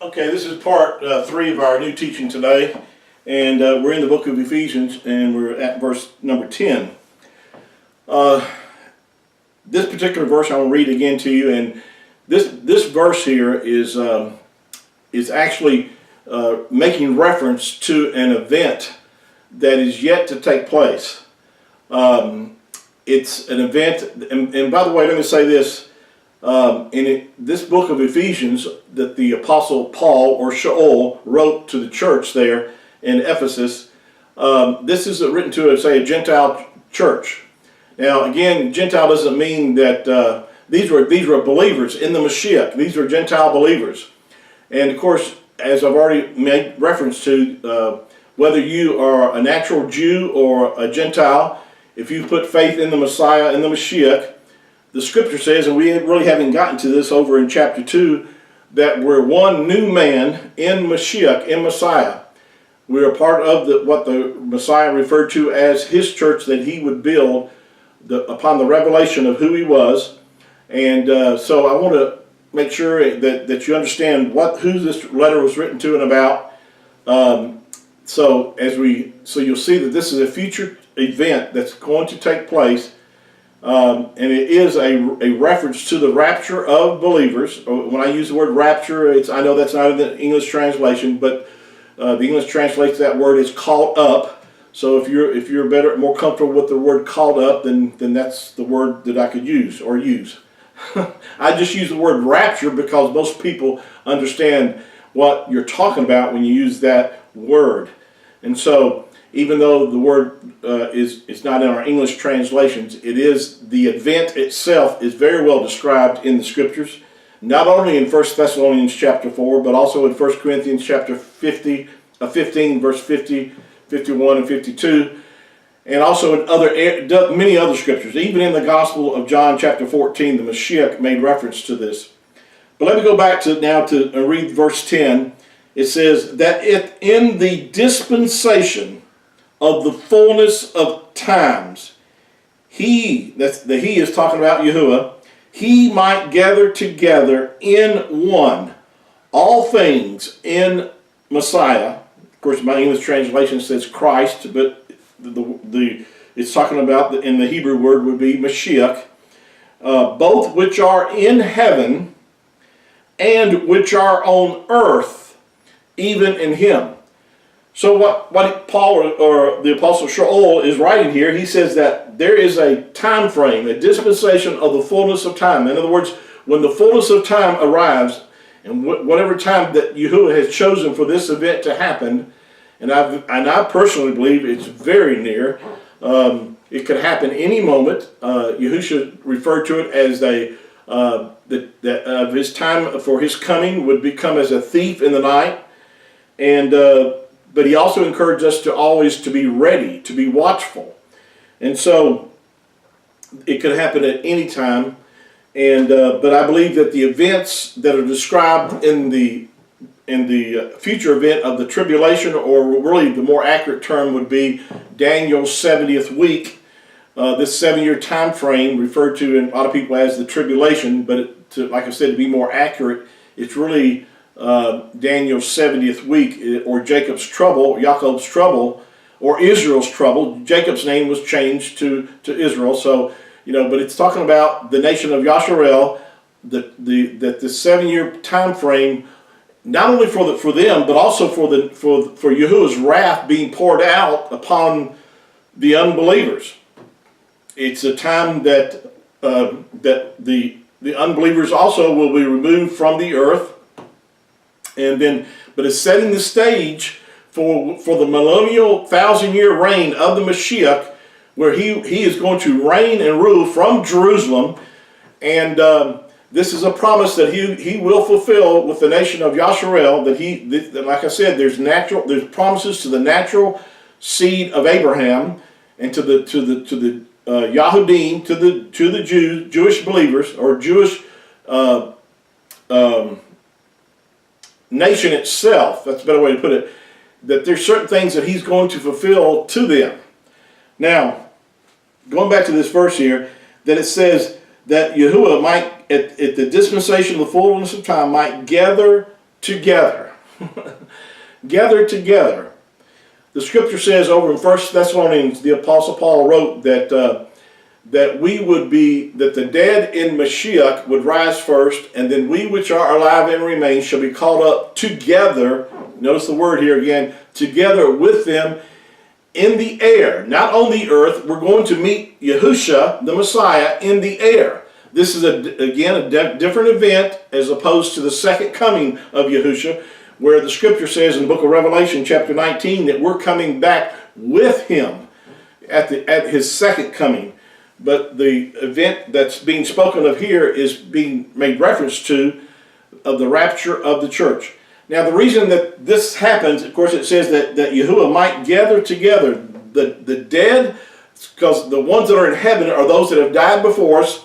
Okay, this is part 3 of our new teaching today, and we're in the book of Ephesians, and we're at verse number 10. This particular verse I will read again to you, and this verse here is actually making reference to an event that is yet to take place. It's an event, and by the way, let me say this. This book of Ephesians that the Apostle Paul or Shaul wrote to the church there in Ephesus, this is written to, say, a Gentile church. Now, again, Gentile doesn't mean that these were believers in the Mashiach. These were Gentile believers. And of course, as I've already made reference to, whether you are a natural Jew or a Gentile, if you put faith in the Messiah and the Mashiach, the scripture says, and we really haven't gotten to this over in chapter 2, that we're one new man in Mashiach, in Messiah. We're a part of what the Messiah referred to as his church that he would build upon the revelation of who he was. And so I want to make sure that you understand who this letter was written to and about. So you'll see that this is a future event that's going to take place. And it is a reference to the rapture of believers. When I use the word rapture, I know that's not in the English translation, but the English translates that word as caught up. So if you're more comfortable with the word caught up, then that's the word that I could use or use. I just use the word rapture because most people understand what you're talking about when you use that word. And so, even though the word is not in our English translations, it is, the event itself is very well described in the scriptures, not only in 1 Thessalonians chapter 4, but also in 1 Corinthians chapter 15, verse 50, 51, and 52, and also in many other scriptures. Even in the Gospel of John chapter 14, the Mashiach made reference to this. But let me go back to read verse 10. It says that in the dispensation of the fullness of times, he is talking about Yahuwah, he might gather together in one all things in Messiah. Of course, my English translation says Christ, but it's talking about, in the Hebrew word would be Mashiach, both which are in heaven and which are on earth, even in him. So what Paul or the Apostle Shaul is writing here, he says that there is a time frame, a dispensation of the fullness of time. In other words, when the fullness of time arrives, and whatever time that Yahuwah has chosen for this event to happen, and I personally believe it's very near. It could happen any moment. Yahushua referred to it as his time for his coming would become as a thief in the night, but he also encouraged us to always to be ready, to be watchful. And so it could happen at any time. But I believe that the events that are described in the future event of the tribulation, or really the more accurate term would be Daniel's 70th week, this 7-year time frame referred to in a lot of people as the tribulation, but like I said, to be more accurate, it's really Daniel's 70th week, or Jacob's trouble, Jacob's trouble, or Israel's trouble. Jacob's name was changed to Israel. So, but it's talking about the nation of Yasharel, that the 7-year time frame, not only for them, but also for Yahuwah's wrath being poured out upon the unbelievers. It's a time that the unbelievers also will be removed from the earth. But it's setting the stage for the millennial 1,000-year reign of the Mashiach, where he is going to reign and rule from Jerusalem. And this is a promise that he will fulfill with the nation of Yasharel. That like I said, there's promises to the natural seed of Abraham, and to the Yahudim, to the Jewish believers, or Jewish nation itself. That's a better way to put it. That there's certain things that he's going to fulfill to them. Now, going back to this verse here, that it says that Yahuwah might, at the dispensation of the fullness of time, might gather together. Gather together. The scripture says over in 1 Thessalonians, the Apostle Paul wrote that that the dead in Mashiach would rise first, and then we which are alive and remain shall be caught up together. Notice the word here again, together with them in the air, not on the earth. We're going to meet Yahusha, the Messiah, in the air. This is, again, a different event as opposed to the second coming of Yahusha, where the scripture says in the book of Revelation, chapter 19, that we're coming back with him at his second coming. But the event that's being spoken of here is being made reference to of the rapture of the church. Now, the reason that this happens, of course, it says that Yahuwah might gather together the dead, because the ones that are in heaven are those that have died before us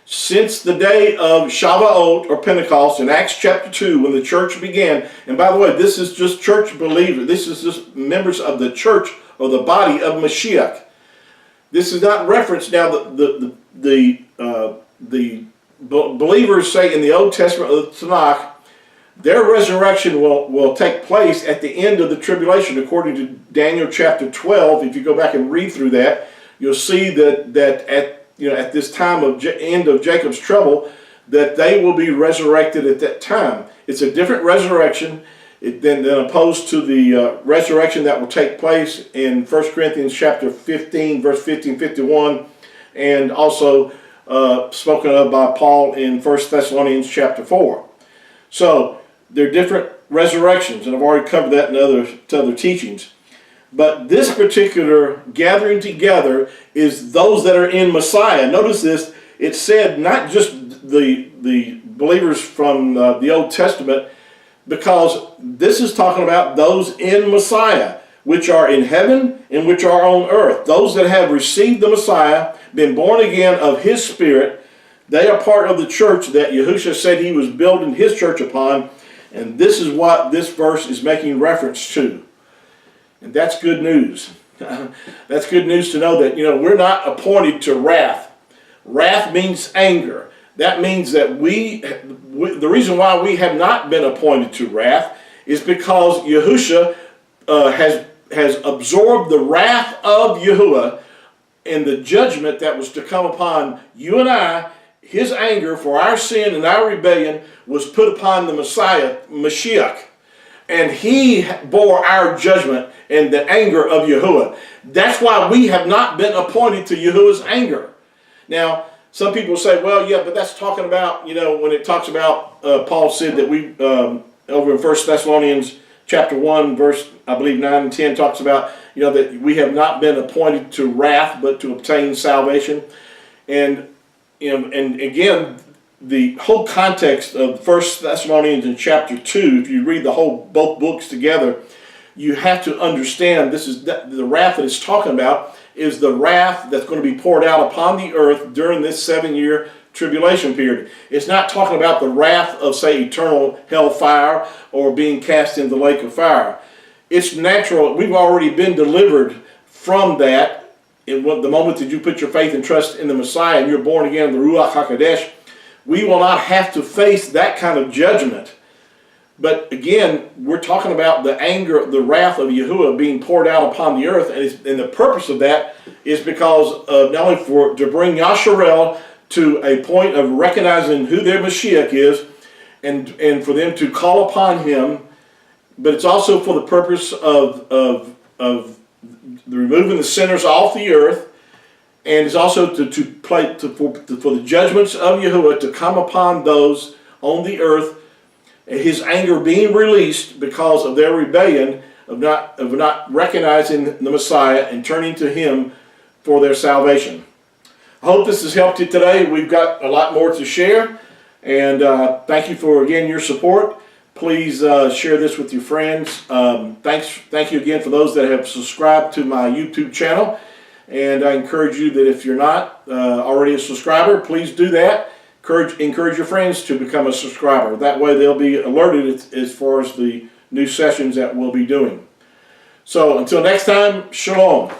since the day of Shavuot or Pentecost in Acts chapter 2 when the church began. And by the way, this is just church believers. This is just members of the church or the body of Mashiach. This is not referenced now. The believers say in the Old Testament of the Tanakh, their resurrection will take place at the end of the tribulation, according to Daniel chapter 12. If you go back and read through that, you'll see that at this time of end of Jacob's trouble, that they will be resurrected at that time. It's a different resurrection than opposed to the resurrection that will take place in 1 Corinthians chapter 15, verse 50 and 51, and also spoken of by Paul in 1 Thessalonians chapter 4. So they're different resurrections, and I've already covered that in other teachings. But this particular gathering together is those that are in Messiah. Notice this, it said not just the believers from the Old Testament, because this is talking about those in Messiah, which are in heaven and which are on earth. Those that have received the Messiah, been born again of his Spirit, they are part of the church that Yahushua said he was building his church upon, and this is what this verse is making reference to. And that's good news. That's good news to know that, we're not appointed to wrath. Wrath means anger. That means that the reason why we have not been appointed to wrath is because Yahushua has absorbed the wrath of Yahuwah and the judgment that was to come upon you and I. His anger for our sin and our rebellion was put upon the Messiah, Mashiach. And he bore our judgment and the anger of Yahuwah. That's why we have not been appointed to Yahuwah's anger. Now, some people say, well, yeah, but that's talking about, when it talks about, Paul said that we, over in 1 Thessalonians chapter 1, verse, I believe 9 and 10, talks about, that we have not been appointed to wrath, but to obtain salvation. And, and again, the whole context of 1 Thessalonians in chapter 2, if you read both books together, you have to understand this is the wrath that it's talking about is the wrath that's going to be poured out upon the earth during this 7-year tribulation period. It's not talking about the wrath of, say, eternal hellfire or being cast into the lake of fire. It's natural. We've already been delivered from that in the moment that you put your faith and trust in the Messiah and you're born again in the Ruach HaKodesh. We will not have to face that kind of judgment. But again, we're talking about the anger, the wrath of Yahuwah being poured out upon the earth, and the purpose of that is because not only to bring Yasharel to a point of recognizing who their Mashiach is, and for them to call upon him, but it's also for the purpose of removing the sinners off the earth, and it's also for the judgments of Yahuwah to come upon those on the earth, his anger being released because of their rebellion of not recognizing the Messiah and turning to him for their salvation. I hope this has helped you today. We've got a lot more to share, and thank you for, again, your support. Please share this with your friends. Thank you again for those that have subscribed to my YouTube channel, and I encourage you that if you're not already a subscriber, please do that. Encourage your friends to become a subscriber. That way they'll be alerted as far as the new sessions that we'll be doing. So until next time, shalom.